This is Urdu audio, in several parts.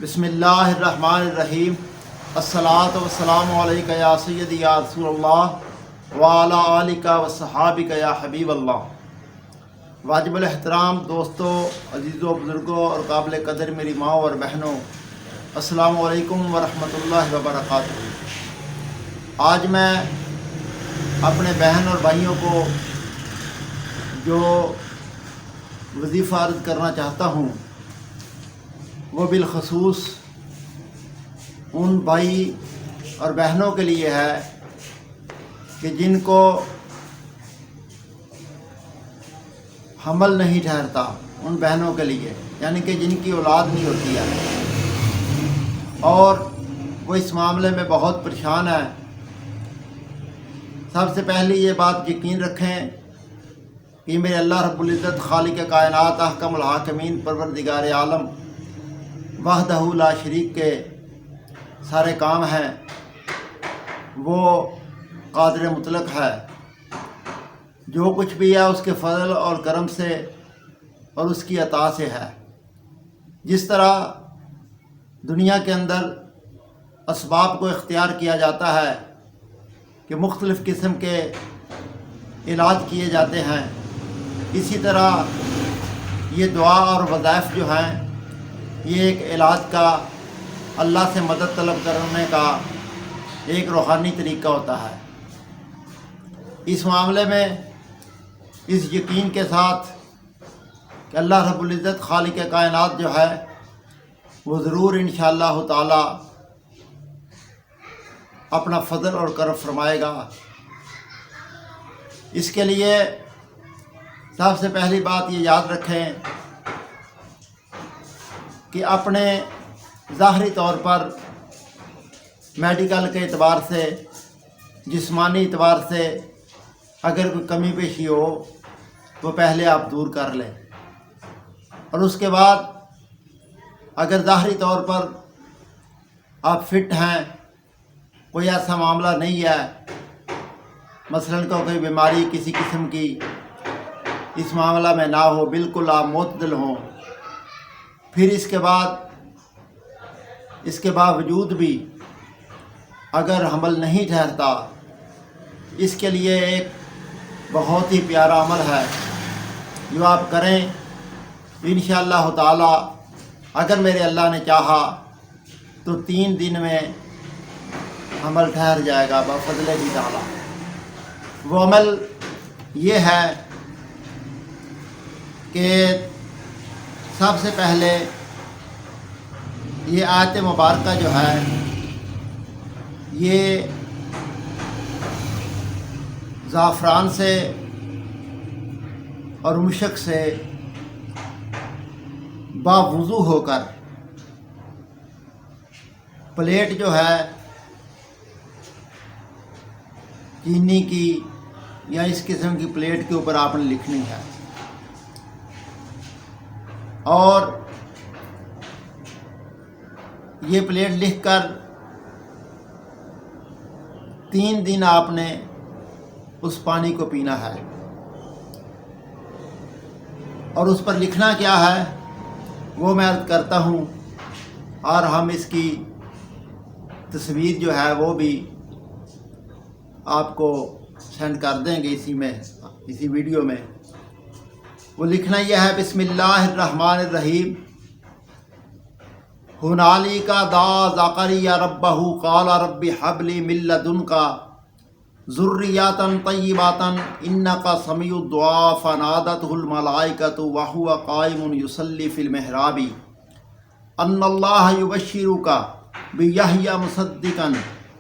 بسم اللہ الرحمن الرحیم۔ الصلاۃ والسلام علیکہ یا سیدی یا رسول اللہ وعلی آلک وصحابک یا حبیب اللہ۔ واجب الاحترام دوستوں، عزیزوں، بزرگوں اور قابل قدر میری ماں اور بہنوں، السلام علیکم ورحمۃ اللہ وبرکاتہ۔ آج میں اپنے بہن اور بھائیوں کو جو وظیفہ عرض کرنا چاہتا ہوں وہ بالخصوص ان بھائی اور بہنوں کے لیے ہے کہ جن کو حمل نہیں ٹھہرتا، ان بہنوں کے لیے، یعنی کہ جن کی اولاد نہیں ہوتی ہے اور وہ اس معاملے میں بہت پریشان ہے۔ سب سے پہلی یہ بات یقین رکھیں کہ میرے اللہ رب العزت خالق کائنات احکم الحاکمین پروردگار عالم وحدہ لا شریک کے سارے کام ہیں، وہ قادر مطلق ہے۔ جو کچھ بھی ہے اس کے فضل اور کرم سے اور اس کی عطا سے ہے۔ جس طرح دنیا کے اندر اسباب کو اختیار کیا جاتا ہے کہ مختلف قسم کے علاج کیے جاتے ہیں، اسی طرح یہ دعا اور وظائف جو ہیں یہ ایک علاج کا، اللہ سے مدد طلب کرنے کا ایک روحانی طریقہ ہوتا ہے۔ اس معاملے میں اس یقین کے ساتھ کہ اللہ رب العزت خالق کائنات جو ہے وہ ضرور انشاءاللہ تعالی اپنا فضل اور کرم فرمائے گا۔ اس کے لیے سب سے پہلی بات یہ یاد رکھیں کہ اپنے ظاہری طور پر میڈیکل کے اعتبار سے، جسمانی اعتبار سے اگر کوئی کمی پیشی ہو وہ پہلے آپ دور کر لیں، اور اس کے بعد اگر ظاہری طور پر آپ فٹ ہیں، کوئی ایسا معاملہ نہیں ہے، مثلاً کوئی بیماری کسی قسم کی اس معاملہ میں نہ ہو، بالکل آپ معتدل ہوں، پھر اس کے باوجود بھی اگر حمل نہیں ٹھہرتا، اس کے لیے ایک بہت ہی پیارا عمل ہے جو آپ کریں، انشاءاللہ تعالی اگر میرے اللہ نے چاہا تو 3 دن میں حمل ٹھہر جائے گا بفضل بھی تعالی۔ وہ عمل یہ ہے کہ سب سے پہلے یہ آیت مبارکہ جو ہے یہ زعفران سے اور مشک سے باوضو ہو کر پلیٹ جو ہے چینی کی یا اس قسم کی پلیٹ کے اوپر آپ نے لکھنی ہے، اور یہ پلیٹ لکھ کر 3 دن آپ نے اس پانی کو پینا ہے۔ اور اس پر لکھنا کیا ہے وہ میں عرض کرتا ہوں، اور ہم اس کی تصویر جو ہے وہ بھی آپ کو سینڈ کر دیں گے اسی ویڈیو میں۔ وہ لکھنا یہ ہے، بسم اللہ الرحمن الرحیم، ہنالک دعا زکریا ربہ قال رب ہب لی من لدنک ذریۃ طیبۃ انک سمیع الدعاء فنادته الملائکۃ وهو قائم یصلی فی المحراب ان اللہ یبشرک بیحییٰ مصدقا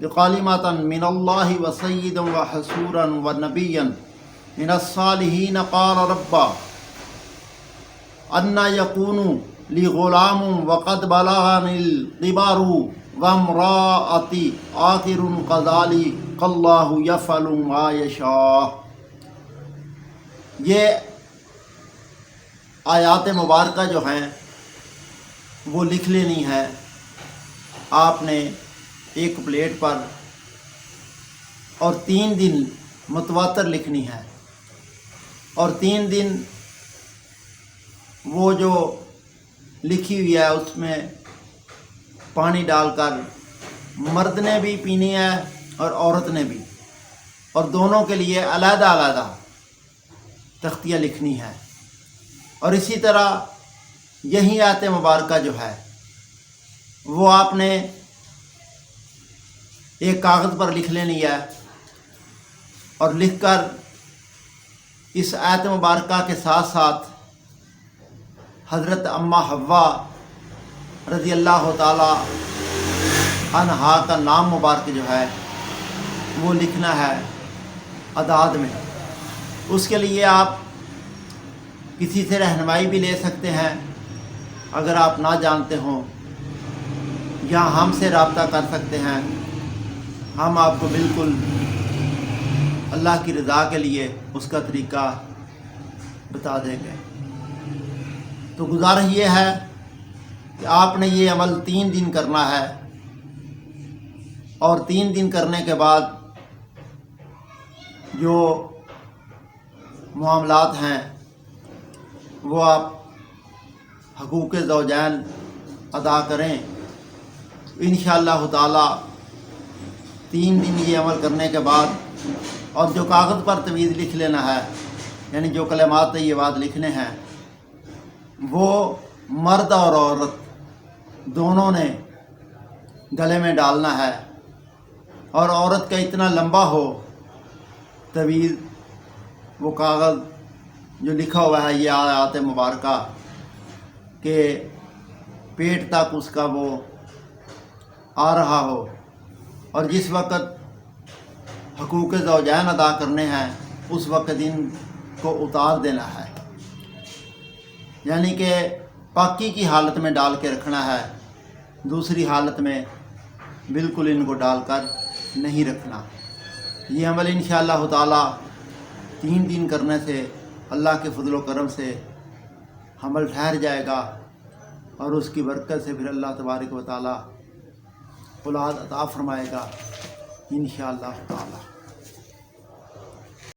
بکلمۃ من اللہ وسیدا وحصورا ونبیا من الصالحین قال رب انا یکون لی غلام وقد بلغنی الکبر وامرأتی عاقر کذلک اللہ یفعل ما یشاء۔ یہ آیات مبارکہ جو ہیں وہ لکھ لینی ہے آپ نے ایک پلیٹ پر، اور 3 دن متواتر لکھنی ہے، اور 3 دن وہ جو لکھی ہوئی ہے اس میں پانی ڈال کر مرد نے بھی پینی ہے اور عورت نے بھی، اور دونوں کے لیے علیحدہ علیحدہ تختیہ لکھنی ہے۔ اور اسی طرح یہی آیت مبارکہ جو ہے وہ آپ نے ایک کاغذ پر لکھ لینی ہے، اور لکھ کر اس آیت مبارکہ کے ساتھ ساتھ حضرت اماں حوا رضی اللہ تعالی عنہا کا نام مبارک جو ہے وہ لکھنا ہے اعداد میں۔ اس کے لیے آپ کسی سے رہنمائی بھی لے سکتے ہیں اگر آپ نہ جانتے ہوں، یا ہم سے رابطہ کر سکتے ہیں، ہم آپ کو بالکل اللہ کی رضا کے لیے اس کا طریقہ بتا دیں گے۔ تو گزارش یہ ہے کہ آپ نے یہ عمل 3 دن کرنا ہے، اور 3 دن کرنے کے بعد جو معاملات ہیں وہ آپ حقوق زوجین ادا کریں۔ انشاءاللہ تعالی 3 دن یہ عمل کرنے کے بعد، اور جو کاغذ پر تویز لکھ لینا ہے، یعنی جو کلمات طیبات لکھنے ہیں، وہ مرد اور عورت دونوں نے گلے میں ڈالنا ہے، اور عورت کا اتنا لمبا ہو طویل وہ کاغذ جو لکھا ہوا ہے یہ آیات مبارکہ کہ پیٹ تک اس کا وہ آ رہا ہو، اور جس وقت حقوق زوجین ادا کرنے ہیں اس وقت ان کو اتار دینا ہے، یعنی کہ پاکی کی حالت میں ڈال کے رکھنا ہے، دوسری حالت میں بالکل ان کو ڈال کر نہیں رکھنا۔ یہ عمل انشاءاللہ تعالی 3 دن کرنے سے اللہ کے فضل و کرم سے حمل ٹھہر جائے گا، اور اس کی برکت سے پھر اللہ تبارک و تعالی اولاد عطا فرمائے گا انشاءاللہ تعالی۔